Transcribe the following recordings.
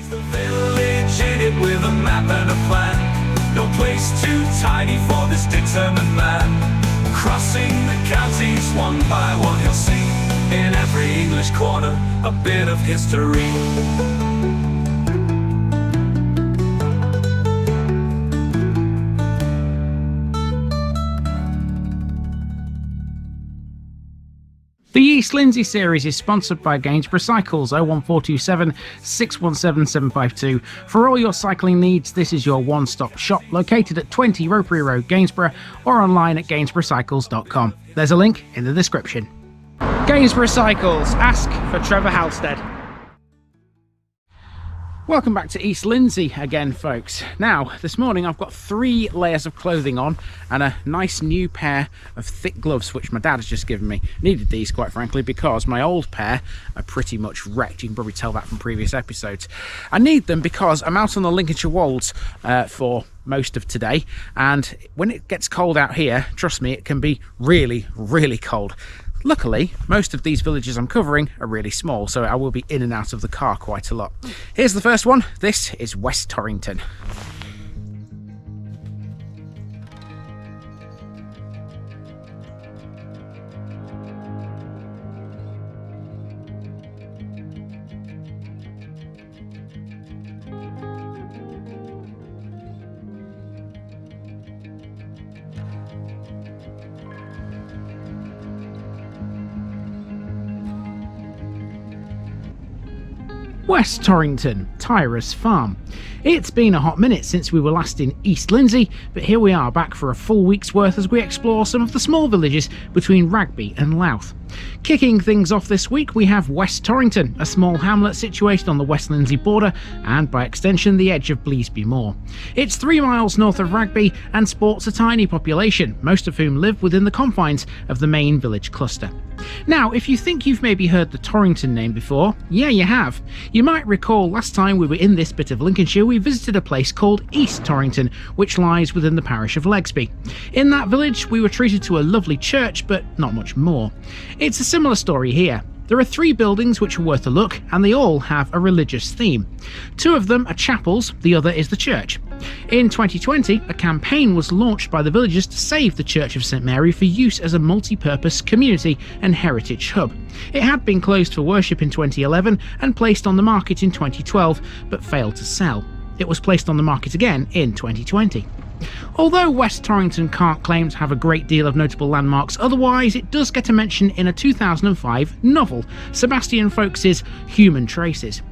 The village in it with a map and a plan. No place too tiny for this determined man. Crossing the counties one by one, you'll see in every English corner a bit of history. The East Lindsey series is sponsored by Gainsborough Cycles 01427 617 752. For all your cycling needs, this is your one-stop shop located at 20 Ropery Road, Gainsborough, or online at gainsboroughcycles.com. There's a link in the description. Gainsborough Cycles, ask for Trevor Halstead. Welcome back to East Lindsey again, folks. Now, this morning I've got 3 layers of clothing on and a nice new pair of thick gloves, which my dad has just given me. Needed these, quite frankly, because my old pair are pretty much wrecked. You can probably tell that from previous episodes. I need them because I'm out on the Lincolnshire wolds for most of today, and when it gets cold out here, trust me, it can be really, really cold. Luckily, most of these villages I'm covering are really small, so I will be in and out of the car quite a lot. Here's the first one. This is West Torrington. West Torrington, Tyrus Farm. It's been a hot minute since we were last in East Lindsey, but here we are back for a full week's worth as we explore some of the small villages between Rugby and Louth. Kicking things off this week, we have West Torrington, a small hamlet situated on the West Lindsey border and, by extension, the edge of Bleasby Moor. It's 3 miles north of Rugby and sports a tiny population, most of whom live within the confines of the main village cluster. Now, if you think you've maybe heard the Torrington name before, yeah, you have. You might recall last time we were in this bit of Lincolnshire, we visited a place called East Torrington, which lies within the parish of Legsby. In that village, we were treated to a lovely church, but not much more. It's a similar story here. There are 3 buildings which are worth a look, and they all have a religious theme. 2 of them are chapels, the other is the church. In 2020, a campaign was launched by the villagers to save the Church of St Mary for use as a multi-purpose community and heritage hub. It had been closed for worship in 2011 and placed on the market in 2012, but failed to sell. It was placed on the market again in 2020. Although West Torrington can't claim to have a great deal of notable landmarks otherwise, it does get a mention in a 2005 novel, Sebastian Folkes' Human Traces.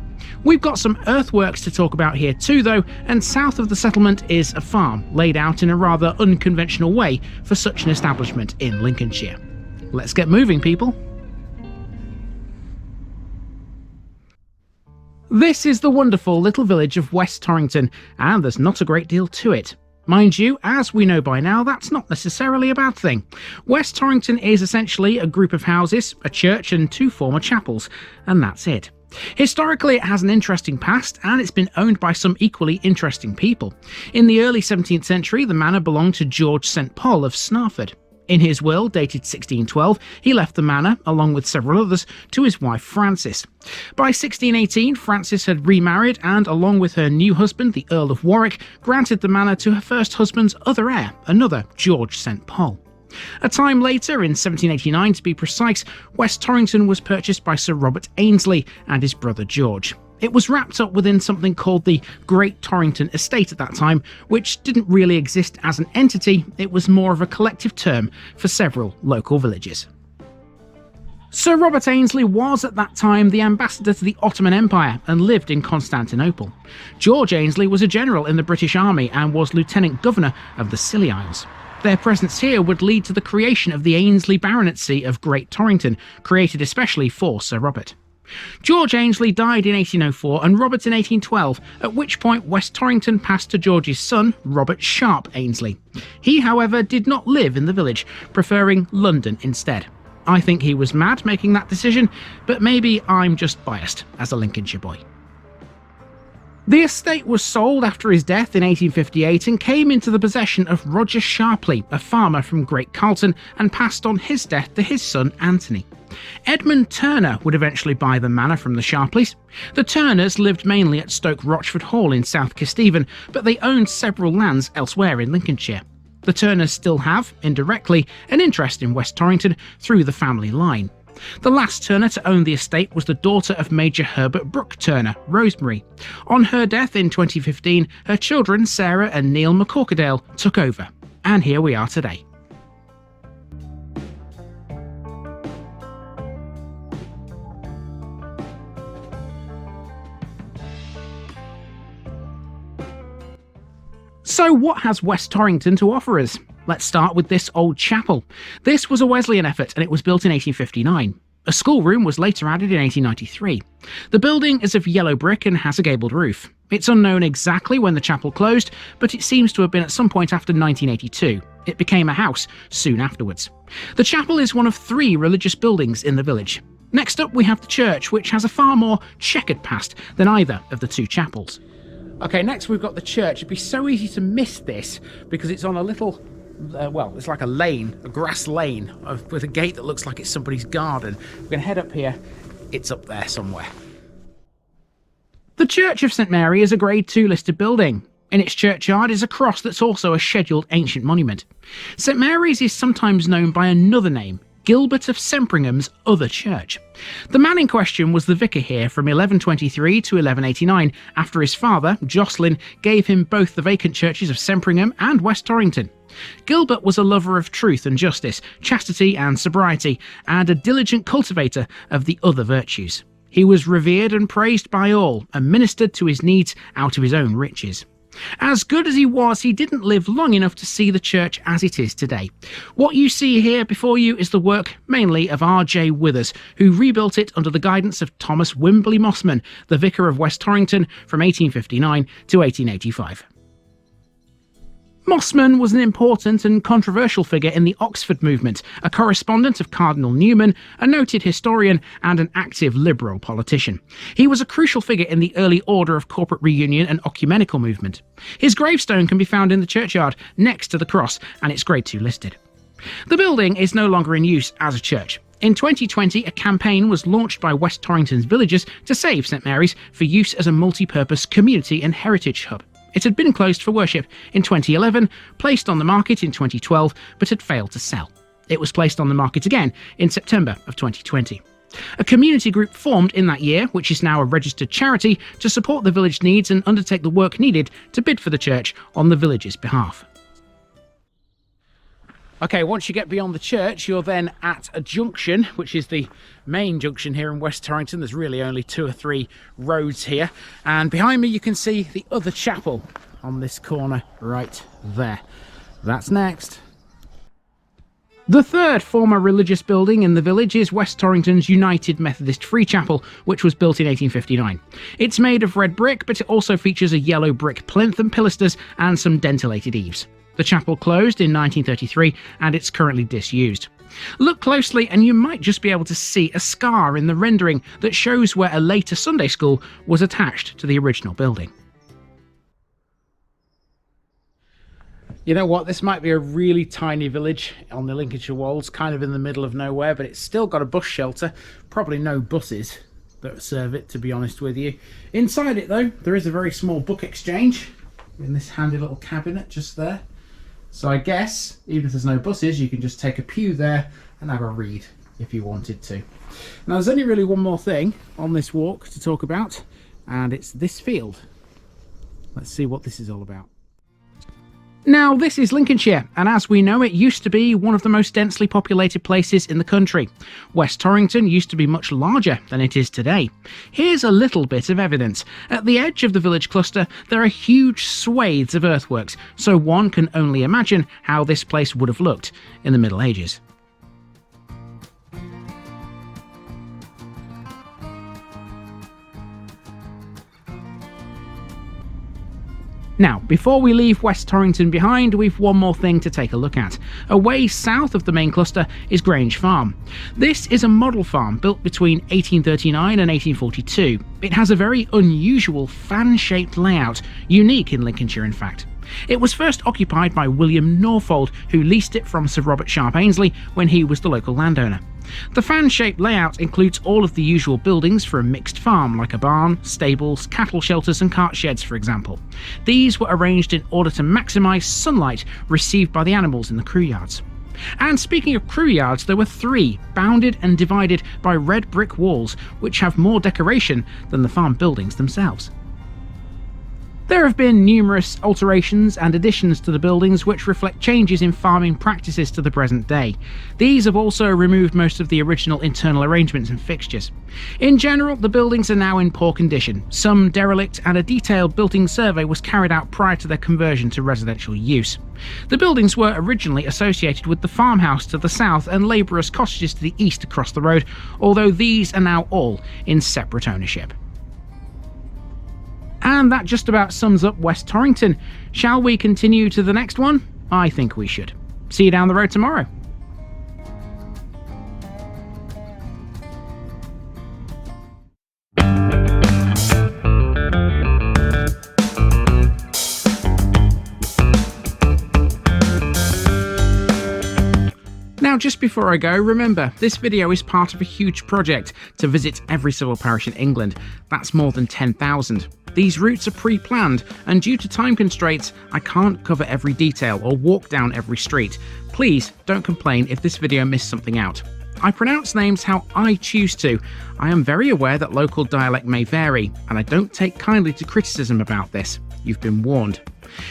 We've got some earthworks to talk about here too though, and south of the settlement is a farm, laid out in a rather unconventional way for such an establishment in Lincolnshire. Let's get moving, people. This is the wonderful little village of West Torrington, and there's not a great deal to it. Mind you, as we know by now, that's not necessarily a bad thing. West Torrington is essentially a group of houses, a church and 2 former chapels, and that's it. Historically, it has an interesting past, and it's been owned by some equally interesting people. In the early 17th century, the manor belonged to George St Paul of Snarford. In his will, dated 1612, he left the manor, along with several others, to his wife Frances. By 1618, Frances had remarried and, along with her new husband, the Earl of Warwick, granted the manor to her first husband's other heir, another George St Paul. A time later, in 1789 to be precise, West Torrington was purchased by Sir Robert Ainsley and his brother George. It was wrapped up within something called the Great Torrington Estate at that time, which didn't really exist as an entity, it was more of a collective term for several local villages. Sir Robert Ainsley was at that time the ambassador to the Ottoman Empire and lived in Constantinople. George Ainsley was a general in the British Army and was Lieutenant Governor of the Scilly Isles. Their presence here would lead to the creation of the Ainsley Baronetcy of Great Torrington, created especially for Sir Robert. George Ainsley died in 1804 and Robert in 1812, at which point West Torrington passed to George's son, Robert Sharp Ainsley. He, however, did not live in the village, preferring London instead. I think he was mad making that decision, but maybe I'm just biased as a Lincolnshire boy. The estate was sold after his death in 1858 and came into the possession of Roger Sharpley, a farmer from Great Carlton, and passed on his death to his son Anthony. Edmund Turner would eventually buy the manor from the Sharpleys. The Turners lived mainly at Stoke Rochford Hall in South Kesteven, but they owned several lands elsewhere in Lincolnshire. The Turners still have, indirectly, an interest in West Torrington through the family line. The last Turner to own the estate was the daughter of Major Herbert Brooke Turner, Rosemary. On her death in 2015, her children Sarah and Neil McCorkadale took over. And here we are today. So what has West Torrington to offer us? Let's start with this old chapel. This was a Wesleyan effort and it was built in 1859. A schoolroom was later added in 1893. The building is of yellow brick and has a gabled roof. It's unknown exactly when the chapel closed, but it seems to have been at some point after 1982. It became a house soon afterwards. The chapel is one of 3 religious buildings in the village. Next up we have the church, which has a far more checkered past than either of the 2 chapels. Okay, next we've got the church. It'd be so easy to miss this because it's on a little, it's like a lane, a grass lane with a gate that looks like it's somebody's garden. We're going to head up here. It's up there somewhere. The Church of St Mary is a Grade 2 listed building. In its churchyard is a cross that's also a scheduled ancient monument. St Mary's is sometimes known by another name, Gilbert of Sempringham's other church. The man in question was the vicar here from 1123 to 1189, after his father, Jocelyn, gave him both the vacant churches of Sempringham and West Torrington. Gilbert was a lover of truth and justice, chastity and sobriety, and a diligent cultivator of the other virtues. He was revered and praised by all, and ministered to his needs out of his own riches. As good as he was, he didn't live long enough to see the church as it is today. What you see here before you is the work mainly of R.J. Withers, who rebuilt it under the guidance of Thomas Wimberley Mossman, the vicar of West Torrington from 1859 to 1885. Mossman was an important and controversial figure in the Oxford movement, a correspondent of Cardinal Newman, a noted historian, and an active liberal politician. He was a crucial figure in the early Order of Corporate Reunion and Ecumenical movement. His gravestone can be found in the churchyard next to the cross, and it's Grade 2 listed. The building is no longer in use as a church. In 2020, a campaign was launched by West Torrington's villagers to save St Mary's for use as a multi-purpose community and heritage hub. It had been closed for worship in 2011, placed on the market in 2012, but had failed to sell. It was placed on the market again in September of 2020. A community group formed in that year, which is now a registered charity, to support the village needs and undertake the work needed to bid for the church on the village's behalf. Okay, once you get beyond the church, you're then at a junction, which is the main junction here in West Torrington. There's really only 2 or 3 roads here. And behind me, you can see the other chapel on this corner right there. That's next. The third former religious building in the village is West Torrington's United Methodist Free Chapel, which was built in 1859. It's made of red brick, but it also features a yellow brick plinth and pilasters and some dentelated eaves. The chapel closed in 1933 and it's currently disused. Look closely and you might just be able to see a scar in the rendering that shows where a later Sunday school was attached to the original building. You know what, this might be a really tiny village on the Lincolnshire wolds, kind of in the middle of nowhere, but it's still got a bus shelter, probably no buses that serve it, to be honest with you. Inside it though, there is a very small book exchange in this handy little cabinet just there. So I guess, even if there's no buses, you can just take a pew there and have a read if you wanted to. Now there's only really one more thing on this walk to talk about, and it's this field. Let's see what this is all about. Now, this is Lincolnshire, and as we know, it used to be one of the most densely populated places in the country. West Torrington used to be much larger than it is today. Here's a little bit of evidence. At the edge of the village cluster, there are huge swathes of earthworks, so one can only imagine how this place would have looked in the Middle Ages. Now, before we leave West Torrington behind, we've one more thing to take a look at. Away south of the main cluster is Grange Farm. This is a model farm built between 1839 and 1842. It has a very unusual fan-shaped layout, unique in Lincolnshire in fact. It was first occupied by William Norfold, who leased it from Sir Robert Sharp Ainsley when he was the local landowner. The fan-shaped layout includes all of the usual buildings for a mixed farm, like a barn, stables, cattle shelters and cart sheds, for example. These were arranged in order to maximise sunlight received by the animals in the crew yards. And speaking of crew yards, there were 3, bounded and divided by red brick walls, which have more decoration than the farm buildings themselves. There have been numerous alterations and additions to the buildings which reflect changes in farming practices to the present day. These have also removed most of the original internal arrangements and fixtures. In general, the buildings are now in poor condition, some derelict, and a detailed building survey was carried out prior to their conversion to residential use. The buildings were originally associated with the farmhouse to the south and labourers' cottages to the east across the road, although these are now all in separate ownership. And that just about sums up West Torrington. Shall we continue to the next one? I think we should. See you down the road tomorrow. Now, just before I go, remember, this video is part of a huge project to visit every civil parish in England. That's more than 10,000. These routes are pre-planned, and due to time constraints, I can't cover every detail or walk down every street. Please don't complain if this video missed something out. I pronounce names how I choose to. I am very aware that local dialect may vary, and I don't take kindly to criticism about this. You've been warned.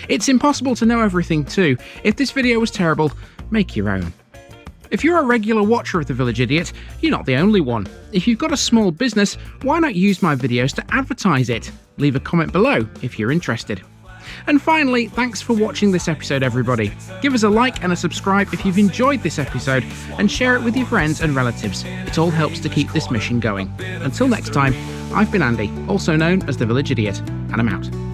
It's impossible to know everything too. If this video was terrible, make your own. If you're a regular watcher of The Village Idiot, you're not the only one. If you've got a small business, why not use my videos to advertise it? Leave a comment below if you're interested. And finally, thanks for watching this episode, everybody. Give us a like and a subscribe if you've enjoyed this episode, and share it with your friends and relatives. It all helps to keep this mission going. Until next time, I've been Andy, also known as The Village Idiot, and I'm out.